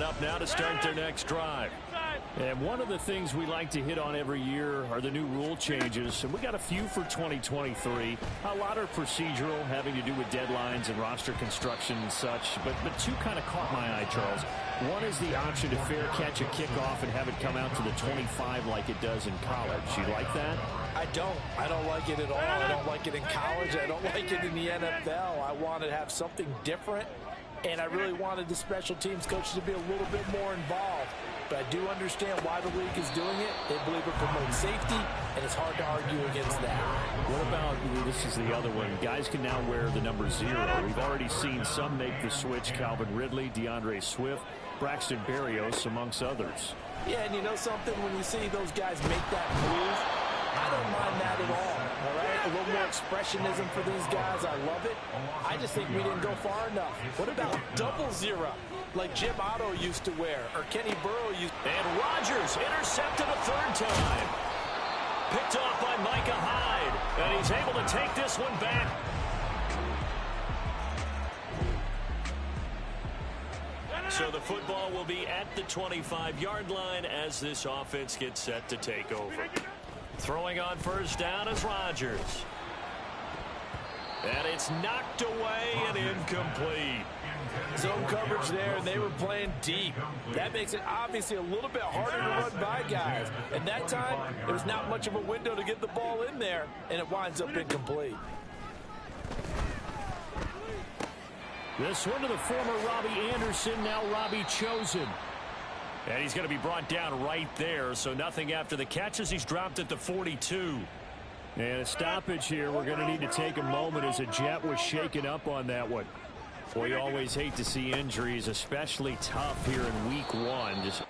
warming up now to start their next drive. And one of the things we like to hit on every year are the new rule changes. And we got a few for 2023. A lot are procedural, having to do with deadlines and roster construction and such. But two kind of caught my eye, Charles. One is the option to fair catch a kickoff and have it come out to the 25 like it does in college. You like that? I don't like it at all. I don't like it in college. I don't like it in the NFL. I want to have something different. And I really wanted the special teams coaches to be a little bit more involved. But I do understand why the league is doing it. They believe it promotes safety, and it's hard to argue against that. What about, this is the other one, guys can now wear the number 0. We've already seen some make the switch, Calvin Ridley, DeAndre Swift, Braxton Berrios, amongst others. Yeah, and you know something? When you see those guys make that move, I don't mind that at all right? A little more expressionism for these guys. I love it. I just think we didn't go far enough. What about double 0? Like Jim Otto used to wear, or Kenny Burrow used to. And Rodgers intercepted a third time. Picked off by Micah Hyde. And he's able to take this one back. So the football will be at the 25-yard line as this offense gets set to take over. Throwing on first down is Rodgers. And it's knocked away and incomplete. Zone coverage there, and they were playing deep. That makes it obviously a little bit harder to run by guys. And that time, there's not much of a window to get the ball in there, and it winds up incomplete. This one to the former Robbie Anderson, now Robbie Chosen. And he's going to be brought down right there, so nothing after the catch as he's dropped at the 42. And a stoppage here. We're going to need to take a moment as a Jet was shaken up on that one. Boy, you always hate to see injuries, especially tough here in week 1. Just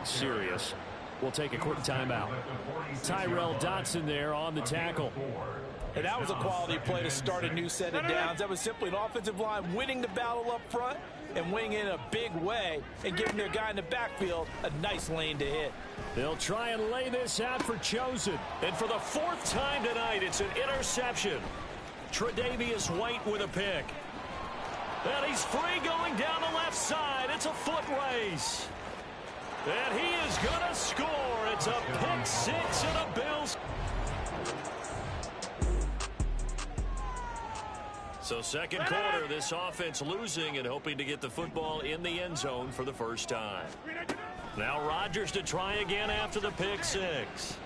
serious. We'll take a quick timeout. Tyrell Dotson there on the tackle. And that was a quality play to start a new set of downs. That was simply an offensive line winning the battle up front and winning in a big way and giving their guy in the backfield a nice lane to hit. They'll try and lay this out for Chosen. And for the 4th time tonight, it's an interception. Tre'Davious White with a pick. And he's free going down the left side. It's a foot race. And he is going to score. It's a pick 6 and a Bills. So second quarter, this offense losing and hoping to get the football in the end zone for the first time. Now Rodgers to try again after the pick 6.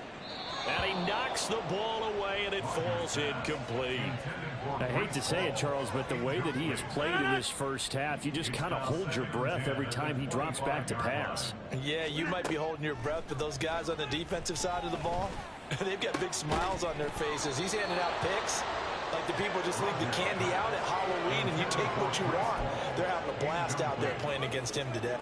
And he knocks the ball away, and it falls incomplete. I hate to say it, Charles, but the way that he has played in this first half, you just kind of hold your breath every time he drops back to pass. Yeah, you might be holding your breath, but those guys on the defensive side of the ball, they've got big smiles on their faces. He's handing out picks like the people just leave the candy out at Halloween, and you take what you want. They're having a blast out there playing against him today.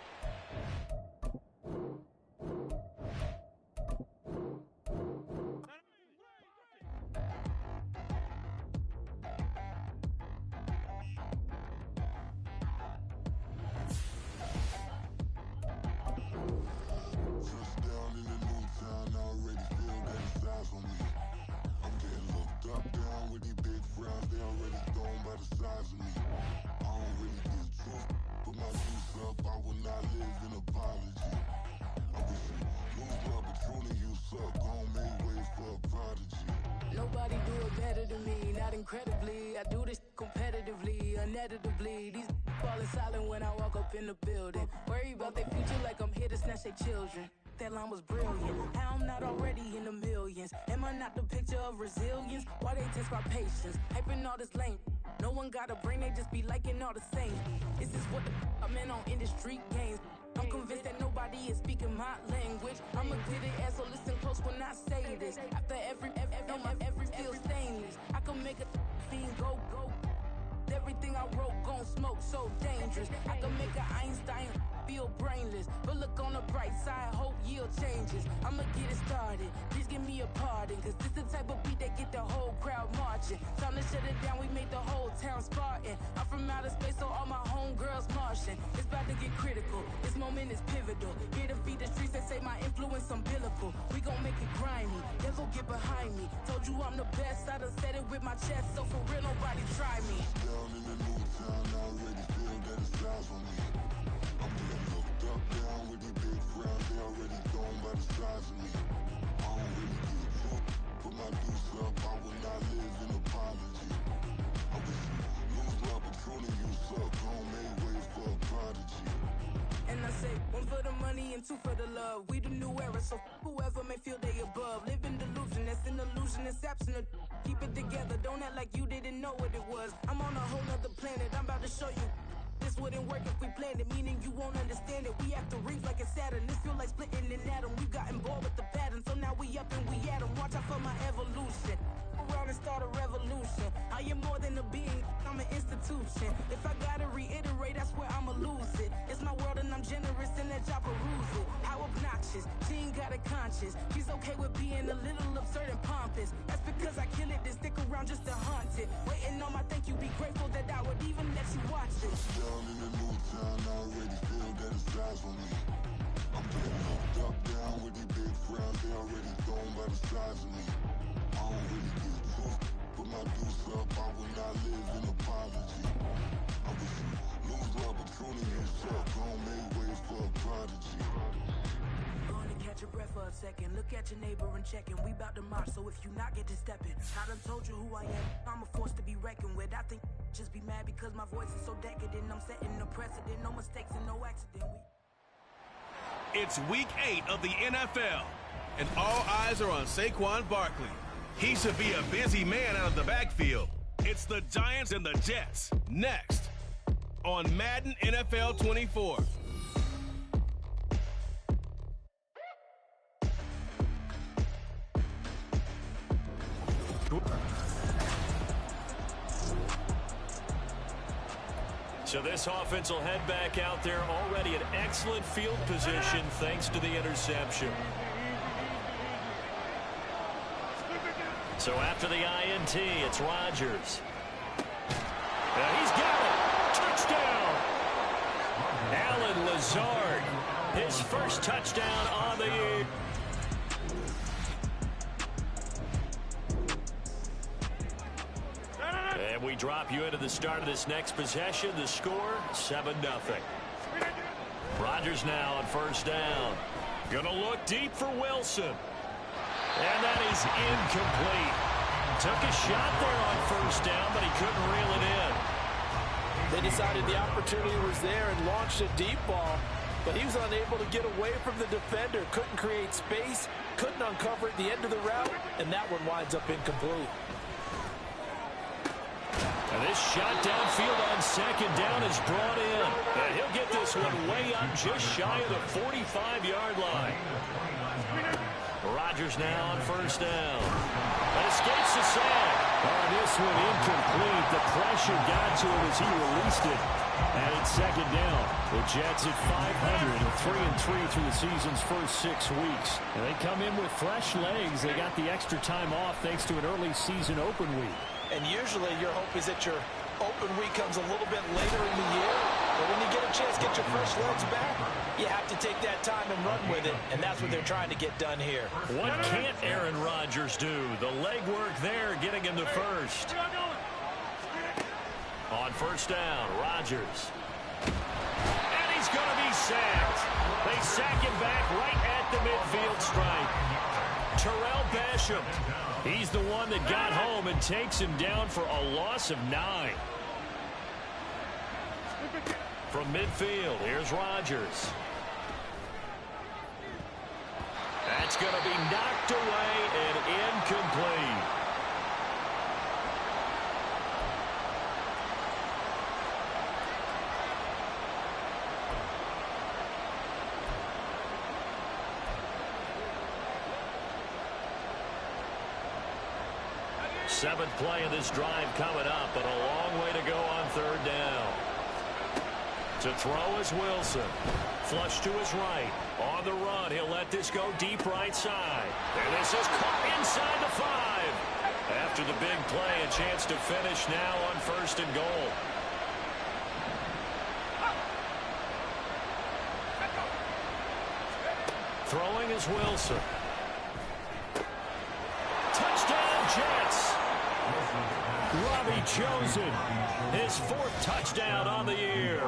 Nobody do it better than me, not incredibly. I do this competitively, uneditably. These falling silent when I walk up in the building. Worry about their future like I'm here to snatch their children. That line was brilliant. How I'm not already in the millions. Am I not the picture of resilience? Why they test my patience? Hyping all this lame. No one got a brain, they just be liking all the same. Is this what the I'm in on industry games? I'm convinced that nobody is speaking my language. I'm a good ass, so listen close when I say this. After every dangerous. I can make an Einstein feel brainless, but look on the bright side, hope yield changes. I'ma get it started, please give me a pardon, cause this the type of beat that get the whole crowd marching. Time to shut it down, we made the whole town Spartan. I'm from outer space, so all my homegirls Martian. It's about to get critical, this moment is pivotal. Here to feed the streets that say my influence umbilical. We gon' make it grimy, devil get behind me. Told you I'm the best, I done said it with my chest, so for real nobody try me. Down in the new town, I already feel that it's eyes on me. I'm getting looked up, down with these big crowds, they already gone by the size of me. I don't really give a fuck, put my deuce up, I will not live in apology. I wish you lose my opportunity, you suck, home made way for a prodigy. And I say, one for the money and two for the love. We the new era, so whoever may feel they above. Live in delusion, that's an illusion, it's absent. Keep it together, don't act like you didn't know what it was. I'm on a whole nother planet, I'm about to show you. This wouldn't work if we planned it, meaning you won't understand it. We have to rings like a Saturn, this feel like splitting an atom. We got involved with the pattern, so now we up and we at 'em. Watch out for my evolution. Around and start a revolution. I am more than a being, I'm an institution. If I gotta reiterate, that's where I'ma lose it. It's my world and I'm generous and that y'all peruse it. How obnoxious, she ain't got a conscience. She's okay with being a little absurd and pompous. That's because I kill it, then stick around just to haunt it. Waiting on my thank you, be grateful that I would even let you watch this. Down in the new town, I already feel that it's eyes on me. I'm getting looked up, down with these big crowds, they already gone by the size of me. I don't really give a fuck, put my deuce up, I will not live in apology. I wish you lose the opportunity, you suck, home made way for a prodigy. Going to catch your breath for a second. Look at your neighbor and check him. We bout to march, so if you not get to stepping. I done told you who I am. I'm a force to be reckoned with. I think just be mad because my voice is so decadent. I'm setting a precedent. No mistakes and no accident. It's week 8 of the NFL, and all eyes are on Saquon Barkley. He should be a busy man out of the backfield. It's the Giants and the Jets next on Madden NFL 24. So this offense will head back out there, already in excellent field position thanks to the interception. So after the INT, it's Rodgers. He's got it. Touchdown. Allen Lazard, his first touchdown on the year. And we drop you into the start of this next possession. The score, 7-0. Rodgers now on first down. Gonna look deep for Wilson. And that is incomplete. Took a shot there on first down, but he couldn't reel it in. They decided the opportunity was there and launched a deep ball, but he was unable to get away from the defender. Couldn't create space, couldn't uncover at the end of the route, and that one winds up incomplete. And this shot downfield on second down is brought in. And he'll get this one way up just shy of the 45-yard line. Rodgers now on first down. And escapes the sack. This one incomplete. The pressure got to him as he released it. And it's second down. The Jets at 500 and 3-3 through the season's first 6 weeks. And they come in with fresh legs. They got the extra time off thanks to an early season open week. And usually your hope is that your open week comes a little bit later in the year. But when you get a chance to get your fresh legs back, you have to take that time and run with it. And that's what they're trying to get done here. What can't Aaron Rodgers do? The legwork there getting him to first. On first down, Rodgers. And he's going to be sacked. They sack him back right at the midfield stripe. Terrell Basham. He's the one that got home and takes him down for a loss of 9. From midfield, here's Rodgers. That's going to be knocked away and incomplete. Seventh play of this drive coming up, but a long way to go on third down. To throw is Wilson. Flush to his right. On the run, he'll let this go deep right side. And this is caught inside the 5. After the big play, a chance to finish now on 1st and goal. Throwing is Wilson. Touchdown, Jets. Robbie Chosen, his 4th touchdown on the year.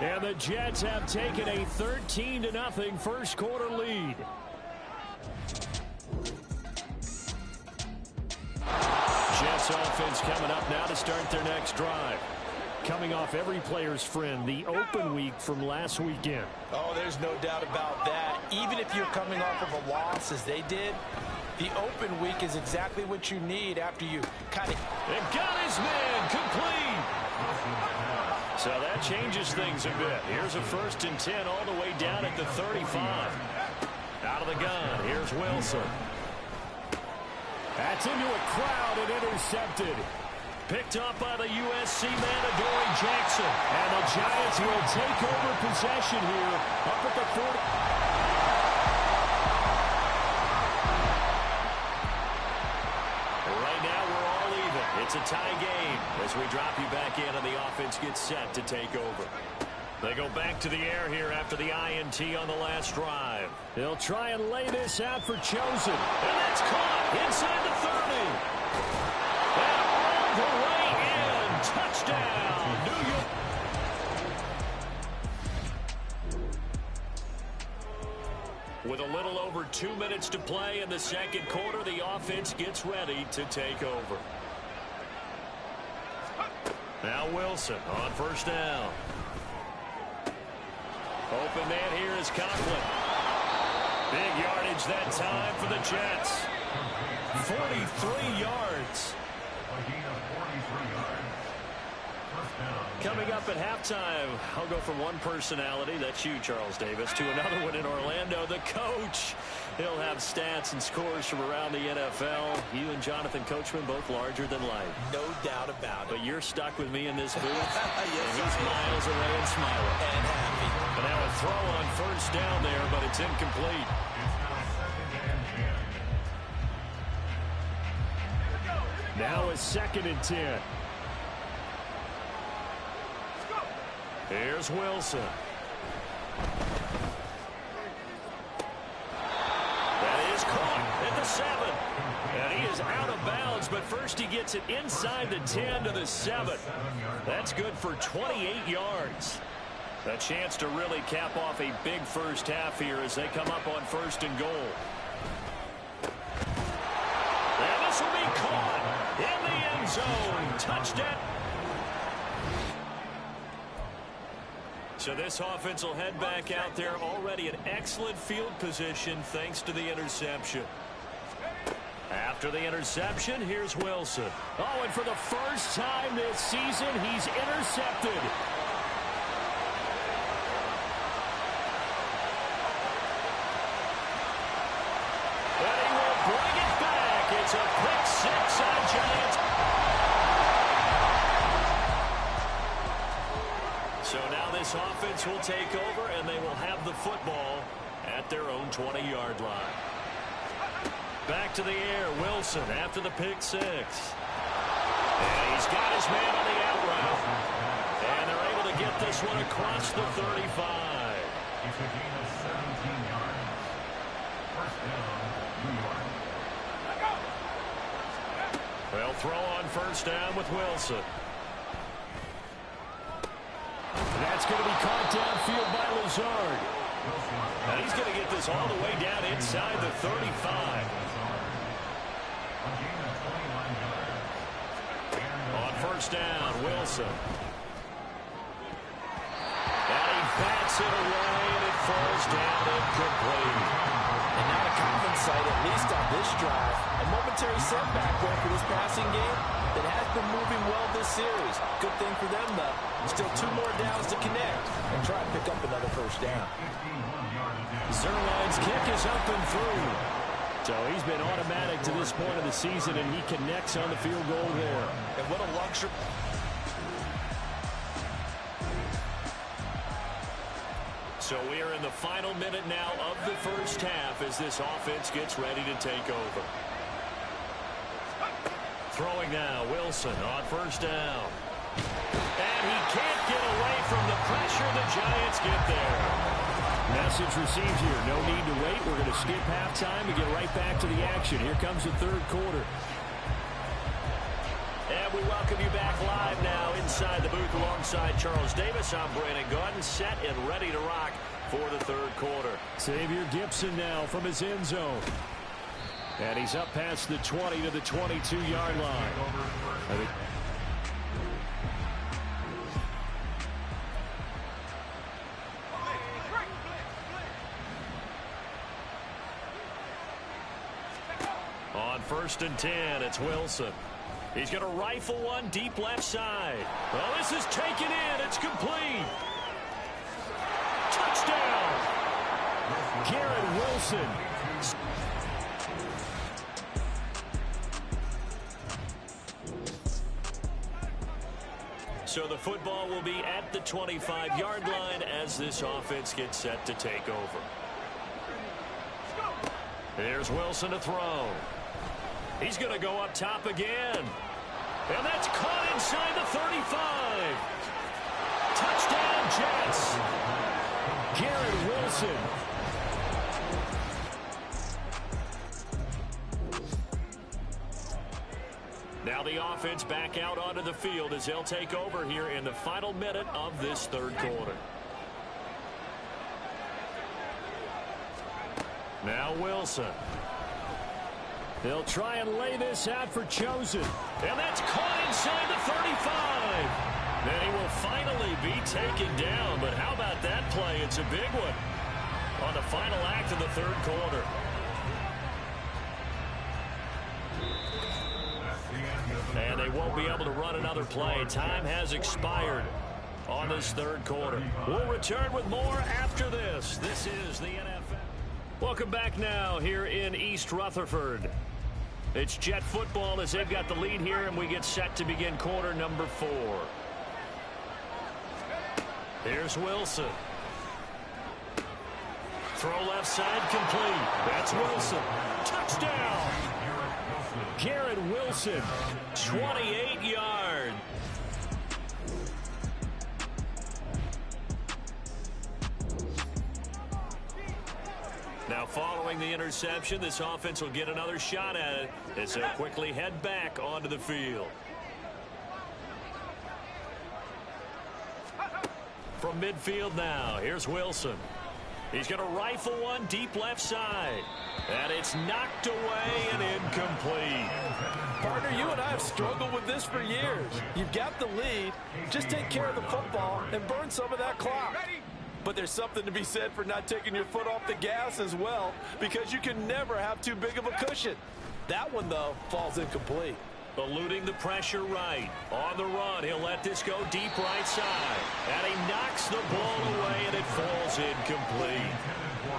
And the Jets have taken a 13-0 first quarter lead. Jets offense coming up now to start their next drive. Coming off every player's friend, the open week from last weekend. Oh, there's no doubt about that. Even if you're coming off of a loss as they did, the open week is exactly what you need after you kind of... And got his man complete. So that changes things a bit. Here's a 1st and 10 all the way down at the 35. Out of the gun, here's Wilson. That's into a crowd and intercepted. Picked up by the USC man, Adoree Jackson. And the Giants will take over possession here up at the 40. Right now, we're all even. It's a tie game as we drop you back in and the offense gets set to take over. They go back to the air here after the INT on the last drive. They'll try and lay this out for Chosen. And that's caught inside the 30. And all the way in. Touchdown, New York. With a little over 2 minutes to play in the second quarter, the offense gets ready to take over. Now Wilson on 1st down. Open man here is Conklin. Big yardage that time for the Jets. 43 yards. Coming up at halftime, I'll go from one personality, that's you, Charles Davis, to another one in Orlando, the coach. He'll have stats and scores from around the NFL. You and Jonathan Coachman both larger than life. No doubt about it. But you're stuck with me in this booth. Yes, and he's miles away and smiling. And happy. But now a throw on 1st down there, but it's incomplete. Now a 2nd and 10. Here's Wilson. That is caught at the 7. And he is out of bounds, but first he gets it inside the 10 to the 7. That's good for 28 yards. A chance to really cap off a big first half here as they come up on 1st and goal. And this will be caught in the end zone. Touchdown. So this offense will head back out there, already in excellent field position thanks to the interception. After the interception, here's Wilson. Oh, and for the first time this season, he's intercepted. And he will bring it back. It's a pick 6 on Giants. So now this offense will take over, and they will have the football at their own 20-yard line. Back to the air, Wilson after the pick 6. And he's got his man on the out route. And they're able to get this one across the 35. It's a gain of 17 yards. 1st down, New York. They'll throw on 1st down with Wilson. And that's going to be caught downfield by Lazard. And he's going to get this all the way down inside the 35. On 1st down, Wilson. And he bats it away, and it falls down incomplete. And now to Coleman's side, at least on this drive, a momentary setback there for this passing game that has been moving well this series. Good thing for them, though. Still 2 more downs to connect and try to pick up another 1st down. Zerline's kick is up and through. So he's been automatic to this point of the season, and he connects on the field goal there. And what a luxury. So we are in the final minute now of the first half as this offense gets ready to take over. Throwing now, Wilson on first down. And he can't get away from the pressure. The Giants get there. Message received here. No need to wait. We're going to skip halftime and get right back to the action. Here comes the third quarter. And we welcome you back live now inside the booth alongside Charles Davis. I'm Brandon Gaudin, set and ready to rock for the third quarter. Xavier Gipson now from his end zone. And he's up past the 20 to the 22-yard line. On 1st and 10, it's Wilson. He's going to rifle one deep left side. Well, this is taken in. It's complete. Touchdown. Garrett Wilson. So the football will be at the 25-yard line as this offense gets set to take over. Here's Wilson to throw. He's going to go up top again. And that's caught inside the 35. Touchdown, Jets. Garrett Wilson. Now the offense back out onto the field as they'll take over here in the final minute of this third quarter. Now Wilson. They'll try and lay this out for Chosen. And that's caught inside the 35. Then he will finally be taken down. But how about that play? It's a big one on the final act of the third quarter. And they won't be able to run another play. Time has expired on this third quarter. We'll return with more after this. This is the NFL. Welcome back now here in East Rutherford. It's Jet football as they've got the lead here, and we get set to begin quarter number 4. Here's Wilson. Throw left side complete. That's Wilson. Touchdown. Garrett Wilson. 28 yards. Now following the interception, this offense will get another shot at it as they'll quickly head back onto the field. From midfield now, here's Wilson. He's going to rifle one deep left side. And it's knocked away and incomplete. Partner, you and I have struggled with this for years. You've got the lead. Just take care of the football and burn some of that clock. But there's something to be said for not taking your foot off the gas as well, because you can never have too big of a cushion. That one, though, falls incomplete. Eluding the pressure right. On the run, he'll let this go deep right side. And he knocks the ball away, and it falls incomplete.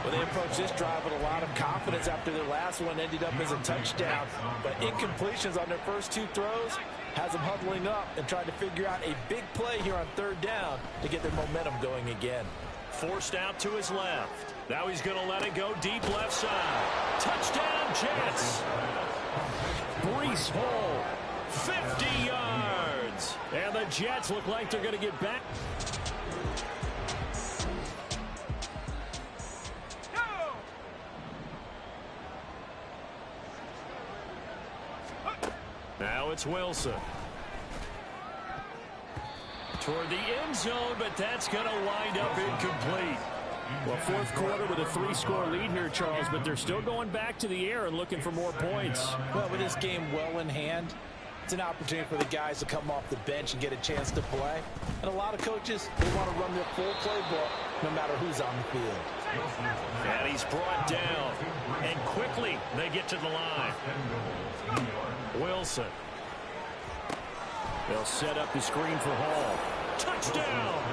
Well, they approached this drive with a lot of confidence after their last one ended up as a touchdown. But incompletions on their first 2 throws has them huddling up and trying to figure out a big play here on third down to get their momentum going again. Forced out to his left. Now he's going to let it go deep left side. Touchdown, Jets. Breece Hall. 50 yards. And the Jets look like they're going to get back. Now it's Wilson. Toward the end zone, but that's going to wind up incomplete. Well, fourth quarter with a 3-score lead here, Charles, but they're still going back to the air and looking for more points. Well, with this game well in hand, it's an opportunity for the guys to come off the bench and get a chance to play. And a lot of coaches, they want to run their full playbook no matter who's on the field. And he's brought down. And quickly they get to the line. Wilson. They'll set up the screen for Hall. Touchdown!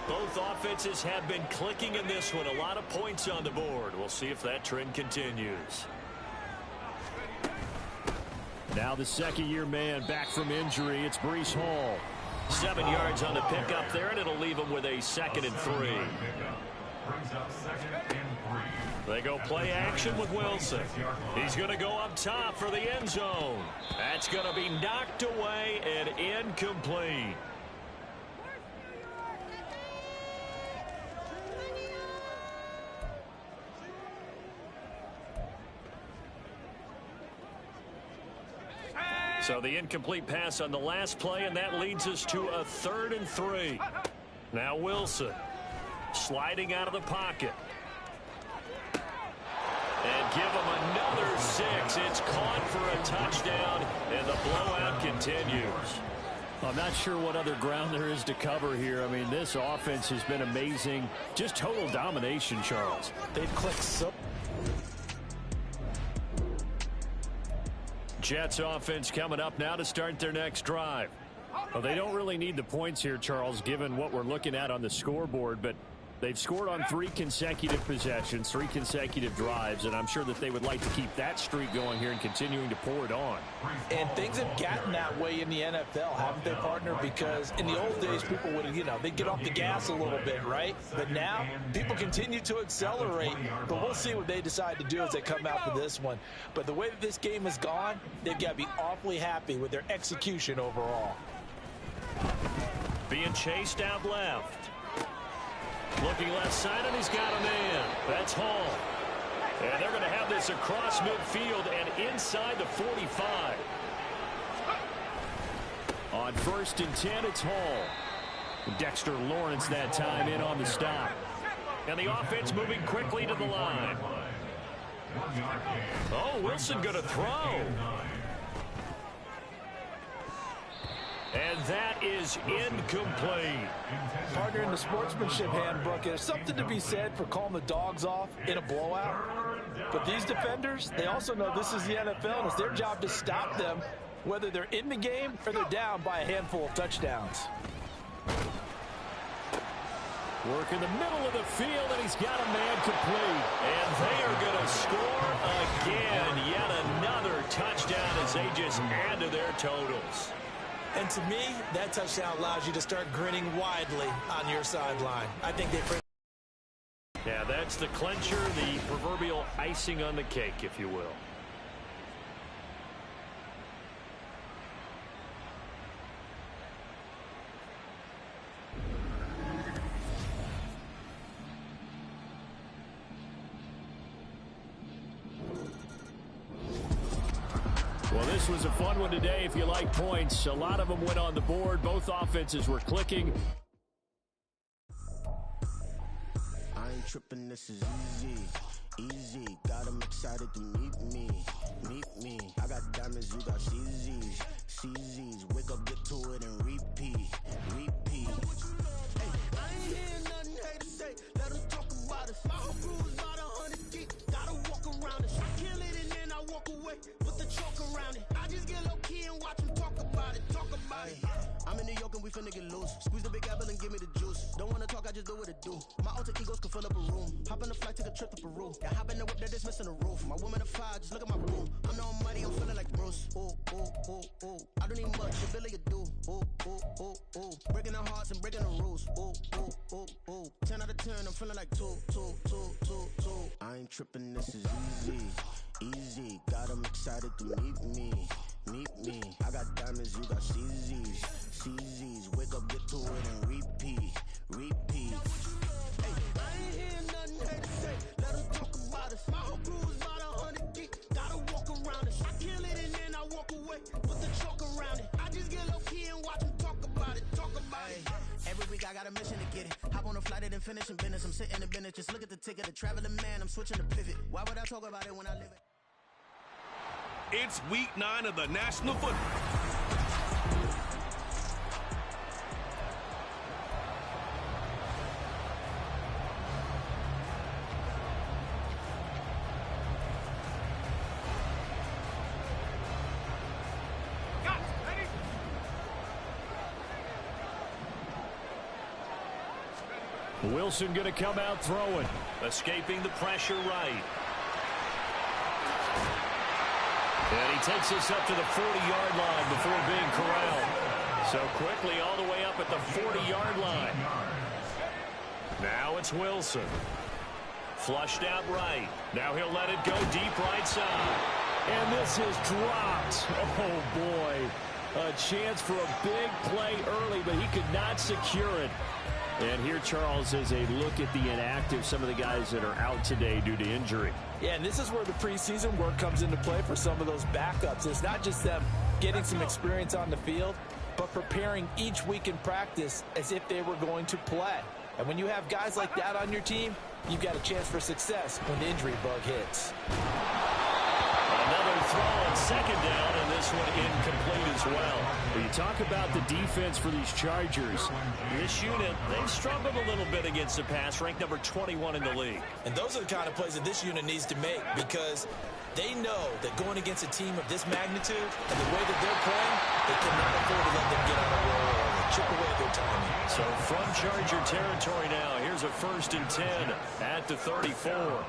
Both offenses have been clicking in this one. A lot of points on the board. We'll see if that trend continues. Now the second-year man back from injury. It's Breece Hall. 7 yards on the pickup there, and it'll leave him with a 2nd and 3. They go play action with Wilson. He's going to go up top for the end zone. That's going to be knocked away and incomplete. So the incomplete pass on the last play, and that leads us to a 3rd and 3. Now Wilson sliding out of the pocket. And give him another 6. It's caught for a touchdown, and the blowout continues. I'm not sure what other ground there is to cover here. I mean, this offense has been amazing. Just total domination, Charles. They've clicked so. Jets offense coming up now to start their next drive. Well, they don't really need the points here, Charles, given what we're looking at on the scoreboard, but they've scored on 3 consecutive possessions, 3 consecutive drives, and I'm sure that they would like to keep that streak going here and continuing to pour it on. And things have gotten that way in the NFL, haven't they, partner? Because in the old days, people would, they'd get off the gas a little bit, right? But now, people continue to accelerate, but we'll see what they decide to do as they come out for this one. But the way that this game has gone, they've got to be awfully happy with their execution overall. Being chased out left. Looking left side, and he's got a man. That's Hall. And they're going to have this across midfield and inside the 45. On 1st and 10, it's Hall. Dexter Lawrence that time in on the stop. And the offense moving quickly to the line. Oh, Wilson going to throw. And that is incomplete. Partner, in the sportsmanship handbook, there's something to be said for calling the dogs off in a blowout. But these defenders, they also know this is the NFL, and it's their job to stop them, whether they're in the game or they're down by a handful of touchdowns. Work in the middle of the field, and he's got a man complete. And they are going to score again. Yet another touchdown as they just add to their totals. And to me, that touchdown allows you to start grinning widely on your sideline. I think they... Yeah, that's the clincher, the proverbial icing on the cake, if you will. Well, this was a fun one today if you like points. A lot of them went on the board. Both offenses were clicking. I ain't tripping, this is easy. Got them excited to meet me. I got diamonds, you got CZs. Wake up, get to it, and repeat. Hey, I ain't hearing nothing haters say. Let them talk about us. My whole crew is about 100 deep. Gotta walk around us. I kill it and then I walk away. Put the chalk around it. I just get low key and watch them talk about it. I'm in New York and we finna get loose. Squeeze the big apple and give me the juice. Don't wanna talk, I just do what it do. My alter egos can fill up a room. Hop on the flight, take a trip to Peru. Got hop in the whip that is missing the roof. My woman a fire, just look at my boo. I'm the almighty, I'm feeling like Bruce. Ooh. I don't need much, your Billy a do. Ooh. Breaking the hearts and breaking the rules. Ooh. 10 out of 10, I'm feeling like two. I ain't tripping, this is easy. Got them excited to meet me. I got diamonds, you got CZs. Wake up, get to it, and repeat. Hey, I ain't hearing nothing haters say. Let them talk about us. My whole crew is about 100 deep. Gotta walk around us. I kill it and then I walk away. Put the chalk around it. I just get low key and watch them talk about it. Every week I got a mission to get it. Hop on a flight and finish in business. I'm sitting in business. Just look at the ticket. The traveling man, I'm switching to pivot. Why would I talk about it when I live it? It's week 9 of the National Football. Wilson going to come out throwing. Escaping the pressure right. And he takes us up to the 40-yard line before being corralled. So quickly all the way up at the 40-yard line. Now it's Wilson. Flushed out right. Now he'll let it go deep right side. And this is dropped. Oh, boy. A chance for a big play early, but he could not secure it. And here, Charles, is a look at the inactive, some of the guys that are out today due to injury. Yeah, and this is where the preseason work comes into play for some of those backups. It's not just them getting some experience on the field, but preparing each week in practice as if they were going to play. And when you have guys like that on your team, you've got a chance for success when the injury bug hits. Another throw on second down, and this one incomplete as well. When you talk about the defense for these Chargers, this unit, they've struggled a little bit against the pass, ranked number 21 in the league. And those are the kind of plays that this unit needs to make, because they know that going against a team of this magnitude and the way that they're playing, they cannot afford to let them get on a roll or chip away their timing. So from Charger territory now, here's a 1st and 10 at the 34.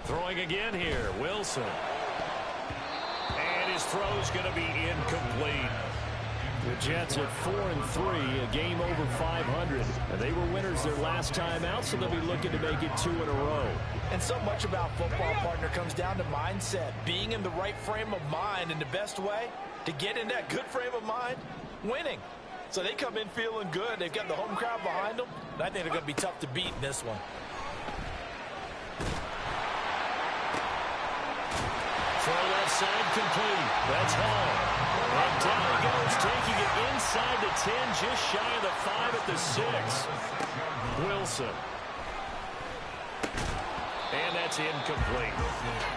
Throwing again here, Wilson. And his throw's going to be incomplete. The Jets at 4-3, a game over 500. And they were winners their last time out, so they'll be looking to make it 2 in a row. And so much about football, partner, comes down to mindset. Being in the right frame of mind, and the best way to get in that good frame of mind, winning. So they come in feeling good. They've got the home crowd behind them. And I think they're going to be tough to beat in this one. Throw left side complete. That's Hall. And down he goes, taking it inside the 10, just shy of the 5 at the 6. Wilson. And that's incomplete.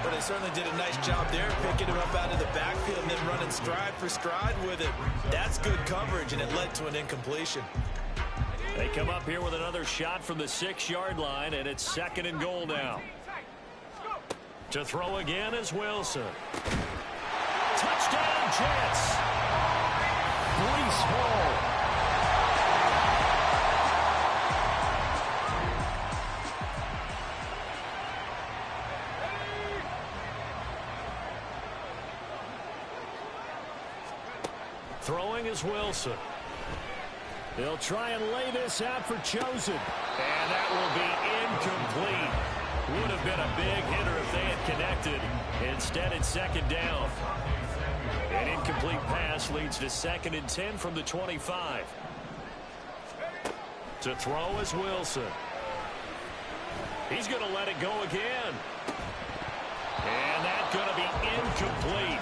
But they certainly did a nice job there, picking him up out of the backfield and then running stride for stride with it. That's good coverage, and it led to an incompletion. They come up here with another shot from the 6-yard line, and it's 2nd and goal now. To throw again is Wilson. Touchdown, Jets. Breece Hall. Throwing is Wilson. They'll try and lay this out for Chosen. And that will be incomplete. Would have been a big hitter if they had connected. Instead, it's 2nd down. An incomplete pass leads to 2nd and 10 from the 25. To throw is Wilson. He's going to let it go again. And that's going to be incomplete.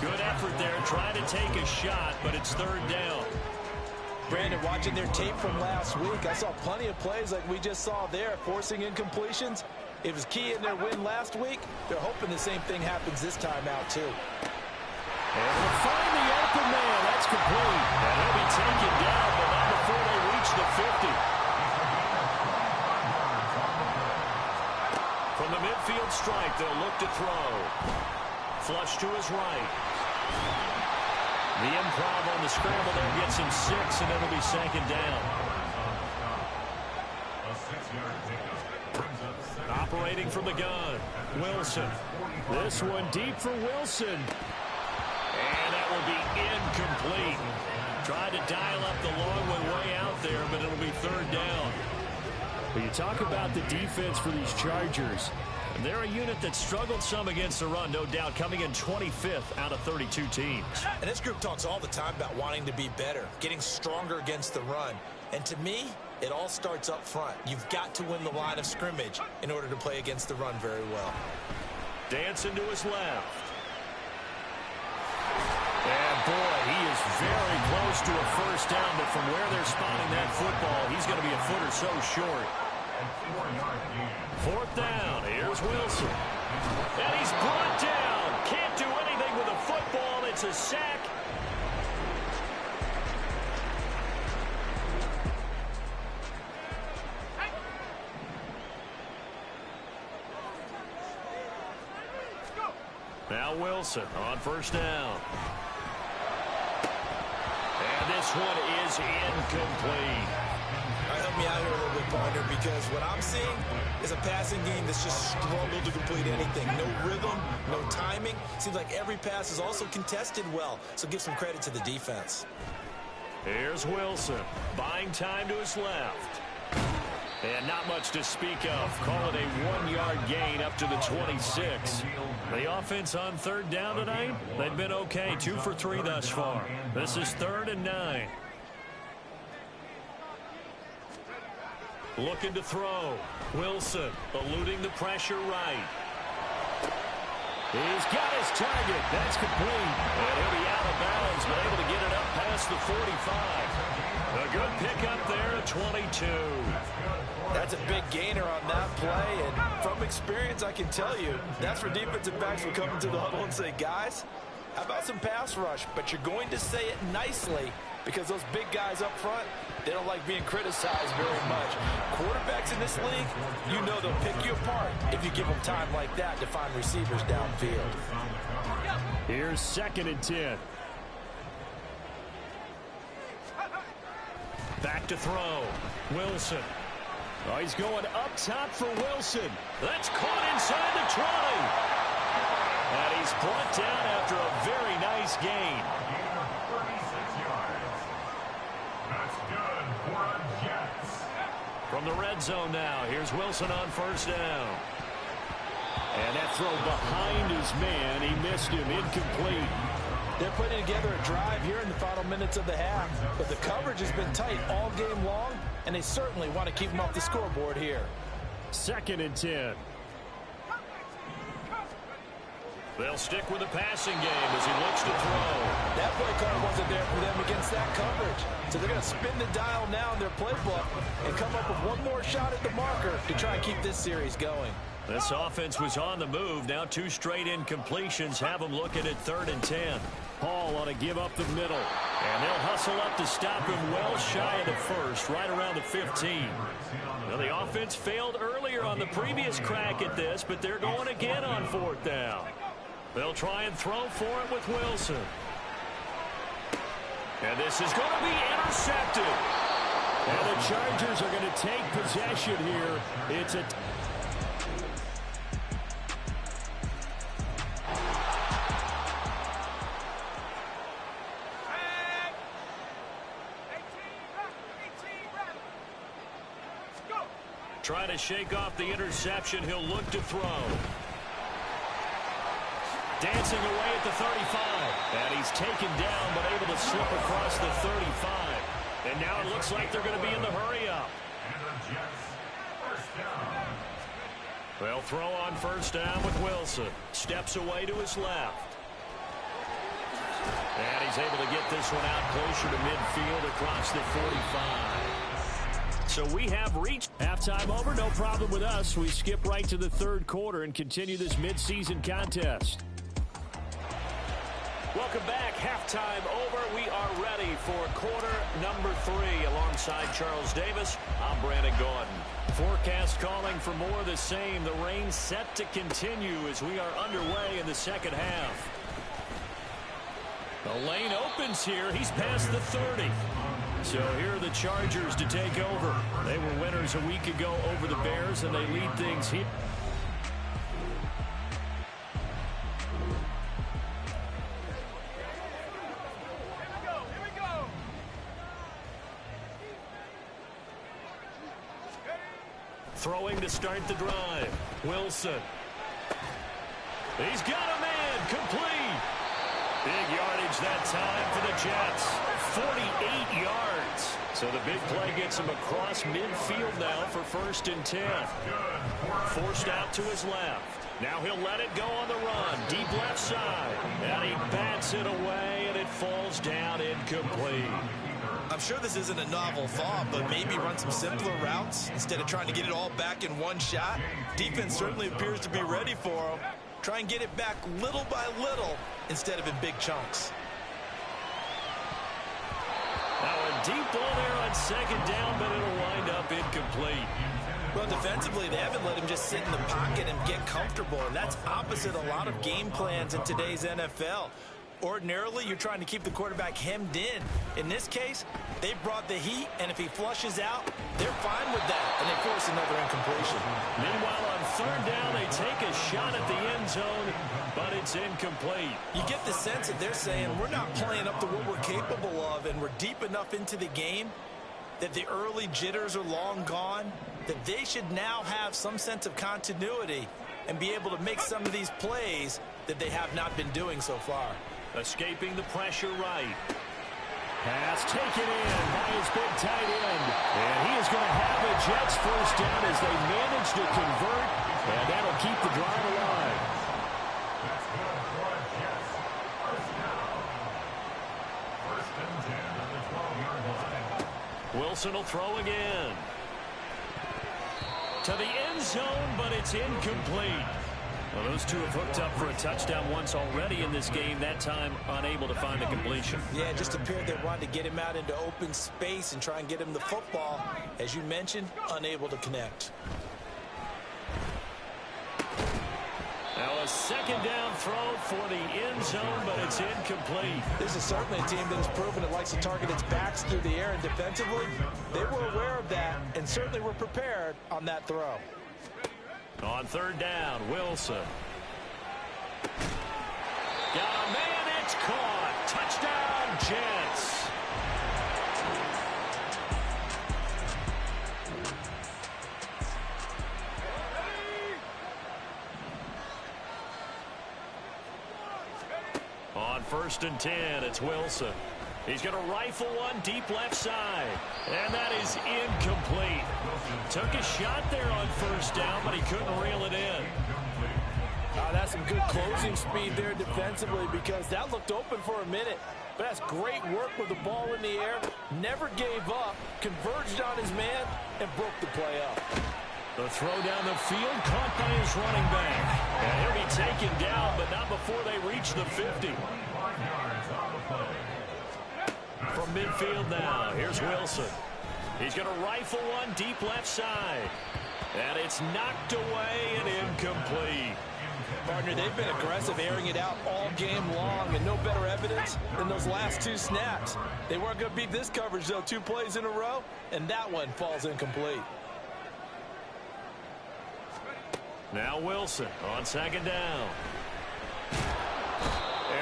Good effort there, trying to take a shot, but it's 3rd down. Brandon, watching their tape from last week, I saw plenty of plays like we just saw there, forcing incompletions. It was key in their win last week. They're hoping the same thing happens this time out, too. And they'll find the open man. That's complete. And he'll be taken down, but not before they reach the 50. From the midfield strike, they'll look to throw. Flush to his right. The improv on the scramble there gets him 6, and it'll be 2nd down. Operating from the gun, Wilson. This one deep for Wilson. And that will be incomplete. Tried to dial up the long one way out there, but it'll be 3rd down. When you talk about the defense for these Chargers, they're a unit that struggled some against the run, no doubt, coming in 25th out of 32 teams. And this group talks all the time about wanting to be better, getting stronger against the run. And to me, it all starts up front. You've got to win the line of scrimmage in order to play against the run very well. Dancing to his left. And boy, he is very close to a 1st down, but from where they're spotting that football, he's going to be a foot or so short. 4th down, here's Wilson. And he's brought down. Can't do anything with a football. It's a sack. Now Wilson on 1st down. And this one is incomplete. All right, help me out here a little bit, partner, because what I'm seeing is a passing game that's just struggled to complete anything. No rhythm, no timing. Seems like every pass is also contested well, so give some credit to the defense. Here's Wilson, buying time to his left. And not much to speak of. Call it a 1-yard gain up to the 26. The offense on third down tonight, they've been okay. 2 for 3 thus far. This is 3rd and 9. Looking to throw. Wilson eluding the pressure right. He's got his target. That's complete. And he'll be out of bounds, but able to get it up past the 45. A good pickup there at 22. That's a big gainer on that play, and from experience, I can tell you, that's where defensive backs will come into the huddle and say, guys, how about some pass rush? But you're going to say it nicely, because those big guys up front, they don't like being criticized very much. Quarterbacks in this league, you know they'll pick you apart if you give them time like that to find receivers downfield. Here's 2nd and 10. Back to throw. Wilson. Oh, he's going up top for Wilson. That's caught inside the 20. And he's brought down after a very nice gain. 36 yards. That's good for a Jets. From the red zone now, here's Wilson on 1st down. And that throw behind his man, he missed him, incomplete. They're putting together a drive here in the final minutes of the half, but the coverage has been tight all game long, and they certainly want to keep them off the scoreboard here. 2nd and 10. They'll stick with the passing game as he looks to throw. That play call wasn't there for them against that coverage, so they're going to spin the dial now in their playbook and come up with one more shot at the marker to try and keep this series going. This offense was on the move. Now 2 straight incompletions have them looking at 3rd and 10. Paul on a give up the middle. And they'll hustle up to stop him well shy of the 1st, right around the 15. Now, the offense failed earlier on the previous crack at this, but they're going again on 4th down. They'll try and throw for it with Wilson. And this is going to be intercepted. And the Chargers are going to take possession here. It's a... Trying to shake off the interception. He'll look to throw. Dancing away at the 35. And he's taken down, but able to slip across the 35. And now it looks like they're going to be in the hurry-up. They'll throw on 1st down with Wilson. Steps away to his left. And he's able to get this one out closer to midfield across the 45. So we have reached halftime over. No problem with us. We skip right to the 3rd quarter and continue this midseason contest. Welcome back. Halftime over. We are ready for quarter number 3. Alongside Charles Davis, I'm Brandon Gordon. Forecast calling for more of the same. The rain set to continue as we are underway in the 2nd half. The lane opens here. He's past the 30. So here are the Chargers to take over. They were winners a week ago over the Bears, and they lead things here. Throwing to start the drive. Wilson. He's got a man. Complete. Big yardage that time for the Jets. 48 yards. So the big play gets him across midfield now for 1st and 10. Forced out to his left. Now he'll let it go on the run. Deep left side. And he bats it away, and it falls down incomplete. I'm sure this isn't a novel thought, but maybe run some simpler routes instead of trying to get it all back in one shot. Defense certainly appears to be ready for him. Try and get it back little by little instead of in big chunks. Now a deep ball there on 2nd down, but it'll wind up incomplete. Well, defensively, they haven't let him just sit in the pocket and get comfortable, and that's opposite a lot of game plans in today's NFL. Ordinarily, you're trying to keep the quarterback hemmed in. In this case, they brought the heat, and if he flushes out, they're fine with that, and they force another incompletion. Meanwhile, on third down, they take a shot at the end zone, but it's incomplete. You get the sense that they're saying, we're not playing up to what we're capable of, and we're deep enough into the game that the early jitters are long gone, that they should now have some sense of continuity and be able to make some of these plays that they have not been doing so far. Escaping the pressure right. Pass taken in by his big tight end. And he is going to have a Jets first down as they manage to convert, and that'll keep the drive alive. That's good for the Jets. First down. First and 10 at the 12-yard line. Wilson will throw again. To the end zone, but it's incomplete. Well, those two have hooked up for a touchdown once already in this game, that time unable to find the completion. Yeah, it just appeared they wanted to get him out into open space and try and get him the football. As you mentioned, unable to connect. Now a second down throw for the end zone, but it's incomplete. This is certainly a team that has proven it likes to target its backs through the air, and defensively, they were aware of that and certainly were prepared on that throw. On third down, Wilson. Got a man, it's caught. Touchdown, Jets. On first and 10, it's Wilson. He's going to rifle one deep left side. And that is incomplete. Took a shot there on first down, but he couldn't reel it in. That's some good closing speed there defensively, because that looked open for a minute. But that's great work with the ball in the air. Never gave up, converged on his man, and broke the play up. The throw down the field, caught by his running back. And he'll be taken down, but not before they reach the 50. From midfield now, here's Wilson. He's going to rifle one deep left side. And it's knocked away and incomplete. Partner, they've been aggressive, airing it out all game long, and no better evidence than those last two snaps. They weren't going to beat this coverage, though, 2 plays in a row, and that one falls incomplete. Now Wilson on second down.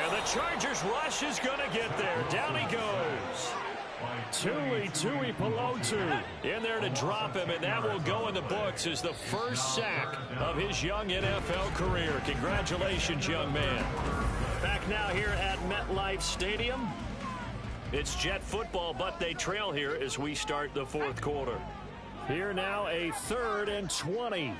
And the Chargers rush is going to get there. Down he goes. Tui Pelotu in there to drop him, and that will go in the books as the first sack of his young NFL career. Congratulations, young man. Back now here at MetLife Stadium. It's Jet football, but they trail here as we start the fourth quarter. Here now, a 3rd and 20.